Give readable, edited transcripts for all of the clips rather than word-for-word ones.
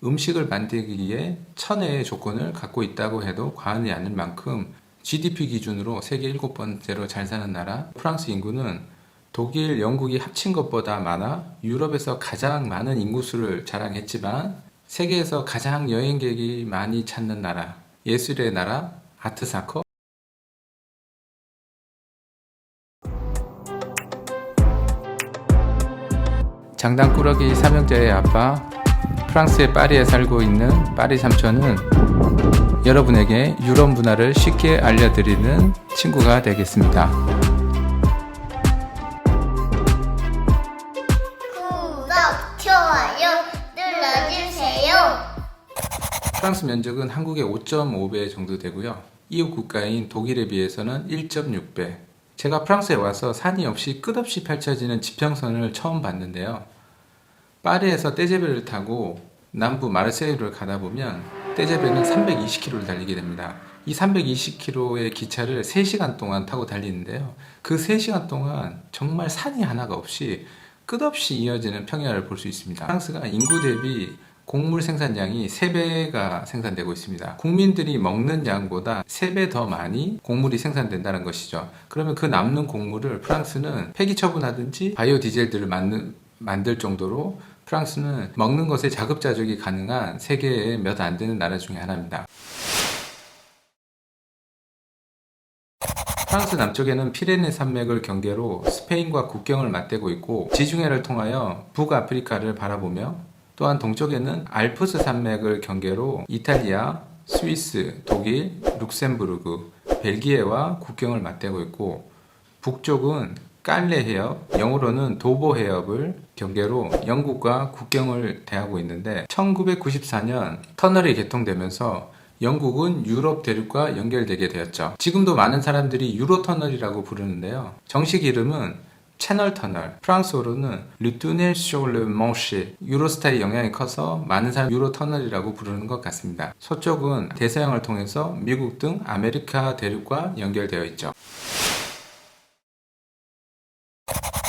음식을 만들기에 천혜의 조건을 갖고 있다고 해도 과언이 아닐 만큼 GDP 기준으로 세계 7번째로 잘 사는 나라 프랑스 인구는 독일, 영국이 합친 것보다 많아 유럽에서 가장 많은 인구수를 자랑했지만 세계에서 가장 여행객이 많이 찾는 나라, 예술의 나라, 아트사커, 장단꾸러기 삼형제의 아빠, 프랑스의 파리에 살고 있는 파리 삼촌은 여러분에게 유럽 문화를 쉽게 알려드리는 친구가 되겠습니다. 구독, 좋아요 눌러주세요. 프랑스 면적은 한국의 5.5배 정도 되고요. 이웃 국가인 독일에 비해서는 1.6배. 제가 프랑스에 와서 산이 없이 끝없이 펼쳐지는 지평선을 처음 봤는데요. 파리에서 떼제베를 타고 남부 마르세유를 가다 보면 떼제베는 320km를 달리게 됩니다. 이 320km의 기차를 3시간 동안 타고 달리는데요. 그 3시간 동안 정말 산이 하나가 없이 끝없이 이어지는 평야를 볼 수 있습니다. 프랑스가 인구 대비 곡물 생산량이 3배가 생산되고 있습니다. 국민들이 먹는 양보다 3배 더 많이 곡물이 생산된다는 것이죠. 그러면 그 남는 곡물을 프랑스는 폐기 처분하든지 바이오 디젤들을 만들 정도로 프랑스는 먹는 것에 자급자족이 가능한 세계에 몇 안 되는 나라 중에 하나입니다. 프랑스 남쪽에는 피레네 산맥을 경계로 스페인과 국경을 맞대고 있고 지중해를 통하여 북아프리카를 바라보며 또한 동쪽에는 알프스 산맥을 경계로 이탈리아, 스위스, 독일, 룩셈부르크, 벨기에와 국경을 맞대고 있고 북쪽은 깔레 해협, 영어로는 도보 해협을 경계로 영국과 국경을 대하고 있는데 1994년 터널이 개통되면서 영국은 유럽 대륙과 연결되게 되었죠. 지금도 많은 사람들이 유로터널이라고 부르는데요. 정식 이름은 채널 터널, 프랑스어로는 Le Tunnel sur le Manche, 유로스타의 영향이 커서 많은 사람이 유로터널이라고 부르는 것 같습니다. 서쪽은 대서양을 통해서 미국 등 아메리카 대륙과 연결되어 있죠.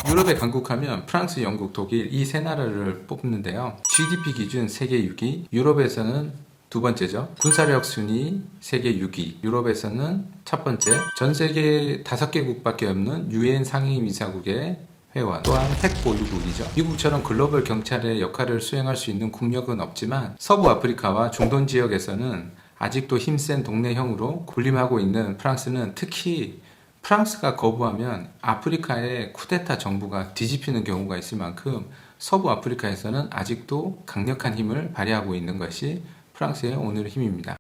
유럽에 강국하면 프랑스, 영국, 독일 이 세 나라를 뽑는데요. GDP 기준 세계 6위, 유럽에서는 두 번째죠. 군사력 순위 세계 6위, 유럽에서는 첫 번째. 전 세계 5개국밖에 없는 유엔 상임이사국의 회원, 또한 핵 보유국이죠. 미국처럼 글로벌 경찰의 역할을 수행할 수 있는 국력은 없지만 서부 아프리카와 중동 지역에서는 아직도 힘센 동네형으로 군림하고 있는 프랑스는 특히 프랑스가 거부하면 아프리카의 쿠데타 정부가 뒤집히는 경우가 있을 만큼 서부 아프리카에서는 아직도 강력한 힘을 발휘하고 있는 것이 프랑스의 오늘의 힘입니다.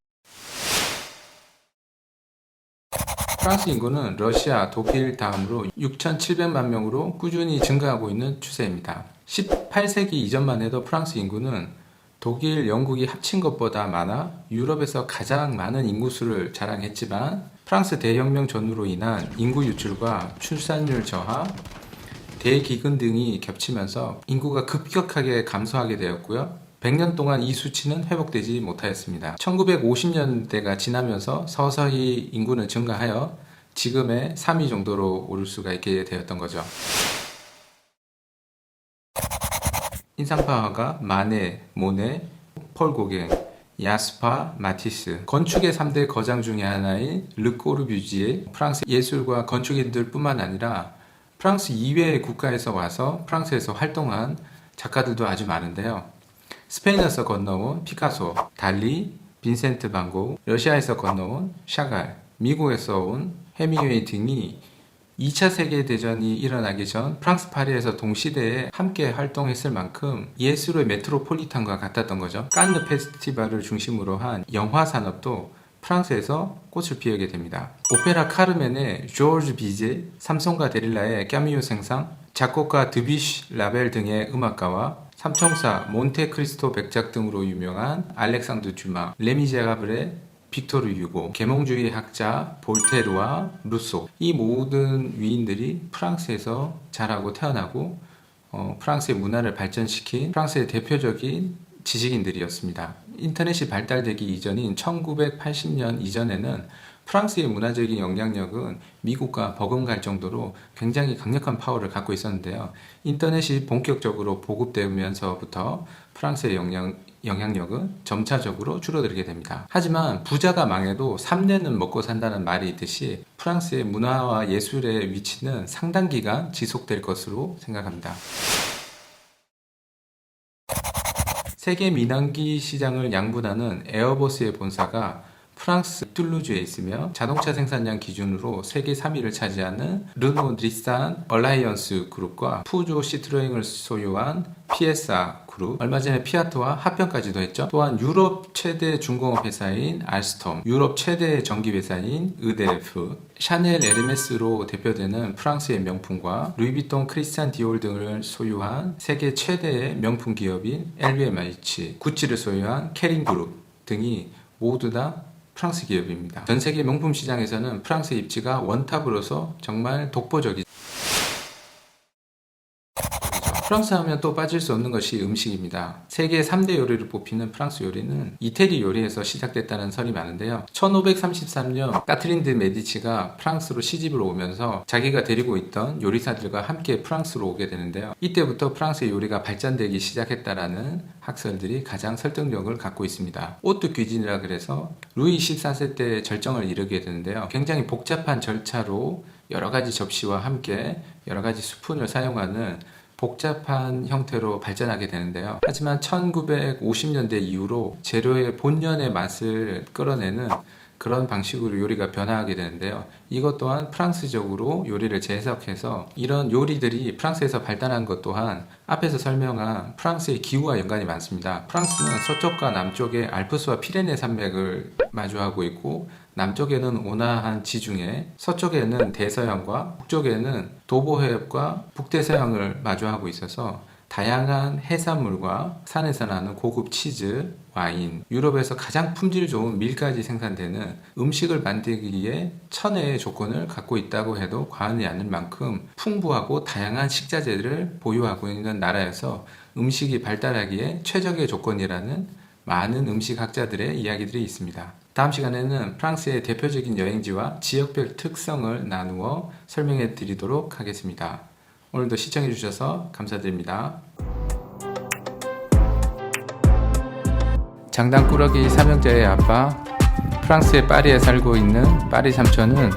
프랑스 인구는 러시아, 독일 다음으로 6,700만 명으로 꾸준히 증가하고 있는 추세입니다. 18세기 이전만 해도 프랑스 인구는 독일, 영국이 합친 것보다 많아 유럽에서 가장 많은 인구수를 자랑했지만 프랑스 대혁명 전후로 인한 인구 유출과 출산율 저하, 대기근 등이 겹치면서 인구가 급격하게 감소하게 되었고요. 100년 동안 이 수치는 회복되지 못하였습니다. 1950년대가 지나면서 서서히 인구는 증가하여 지금의 3위 정도로 오를 수가 있게 되었던 거죠. 인상파 마네, 모네, 폴 고갱, 야스파, 마티스, 건축의 3대 거장 중의 하나인 르꼬르뷰지에 프랑스 예술과 건축인들 뿐만 아니라 프랑스 이외의 국가에서 와서 프랑스에서 활동한 작가들도 아주 많은데요. 스페인에서 건너온 피카소, 달리, 빈센트 반고, 러시아에서 건너온 샤갈, 미국에서 온 헤밍웨이 등이 2차 세계대전이 일어나기 전 프랑스 파리에서 동시대에 함께 활동했을 만큼 예술의 메트로폴리탄과 같았던 거죠. 칸느 페스티벌을 중심으로 한 영화 산업도 프랑스에서 꽃을 피우게 됩니다. 오페라 카르멘의 조르주 비제, 삼성과 데릴라의 까미유 생상, 작곡가 드뷔시, 라벨 등의 음악가와 삼총사, 몬테크리스토 백작 등으로 유명한 알렉상드 듀마, 레미제라블의 빅토르 유고, 계몽주의 학자 볼테르와 루소, 이 모든 위인들이 프랑스에서 자라고 태어나고 프랑스의 문화를 발전시킨 프랑스의 대표적인 지식인들이었습니다. 인터넷이 발달되기 이전인 1980년 이전에는 프랑스의 문화적인 영향력은 미국과 버금갈 정도로 굉장히 강력한 파워를 갖고 있었는데요. 인터넷이 본격적으로 보급되면서부터 프랑스의 영향력은 점차적으로 줄어들게 됩니다. 하지만 부자가 망해도 3년은 먹고 산다는 말이 있듯이 프랑스의 문화와 예술의 위치는 상당 기간 지속될 것으로 생각합니다. 세계 민항기 시장을 양분하는 에어버스의 본사가 프랑스 툴루즈에 있으며 자동차 생산량 기준으로 세계 3위를 차지하는 르노 닛산 얼라이언스 그룹과 푸조 시트로잉을 소유한 PSA 그룹, 얼마 전에 피아트와 합병까지도 했죠. 또한 유럽 최대 중공업 회사인 알스톰, 유럽 최대 전기 회사인 EDF, 샤넬 에르메스로 대표되는 프랑스의 명품과 루이비통 크리스찬 디올 등을 소유한 세계 최대의 명품 기업인 LVMH, 구찌를 소유한 케링 그룹 등이 모두 다 프랑스 기업입니다. 전 세계 명품 시장에서는 프랑스의 입지가 원탑으로서 정말 독보적이죠. 프랑스 하면 또 빠질 수 없는 것이 음식입니다. 세계 3대 요리를 뽑히는 프랑스 요리는 이태리 요리에서 시작됐다는 설이 많은데요. 1533년 까트린 드 메디치가 프랑스로 시집을 오면서 자기가 데리고 있던 요리사들과 함께 프랑스로 오게 되는데요. 이때부터 프랑스의 요리가 발전되기 시작했다라는 학설들이 가장 설득력을 갖고 있습니다. 오뚜 귀진이라 그래서 루이 14세 때 절정을 이루게 되는데요. 굉장히 복잡한 절차로 여러 가지 접시와 함께 여러 가지 스푼을 사용하는 복잡한 형태로 발전하게 되는데요. 하지만 1950년대 이후로 재료의 본연의 맛을 끌어내는 그런 방식으로 요리가 변화하게 되는데요. 이것 또한 프랑스적으로 요리를 재해석해서 이런 요리들이 프랑스에서 발달한 것 또한 앞에서 설명한 프랑스의 기후와 연관이 많습니다. 프랑스는 서쪽과 남쪽에 알프스와 피레네 산맥을 마주하고 있고 남쪽에는 온화한 지중해, 서쪽에는 대서양과 북쪽에는 도보해협과 북대서양을 마주하고 있어서 다양한 해산물과 산에서 나는 고급 치즈, 와인, 유럽에서 가장 품질 좋은 밀까지 생산되는 음식을 만들기에 천혜의 조건을 갖고 있다고 해도 과언이 아닐 만큼 풍부하고 다양한 식자재를 보유하고 있는 나라여서 음식이 발달하기에 최적의 조건이라는 많은 음식학자들의 이야기들이 있습니다. 다음 시간에는 프랑스의 대표적인 여행지와 지역별 특성을 나누어 설명해 드리도록 하겠습니다. 오늘도 시청해 주셔서 감사드립니다. 장단꾸러기 삼형제의 아빠, 프랑스의 파리에 살고 있는 파리 삼촌은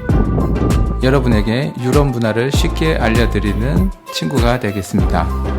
여러분에게 유럽 문화를 쉽게 알려드리는 친구가 되겠습니다.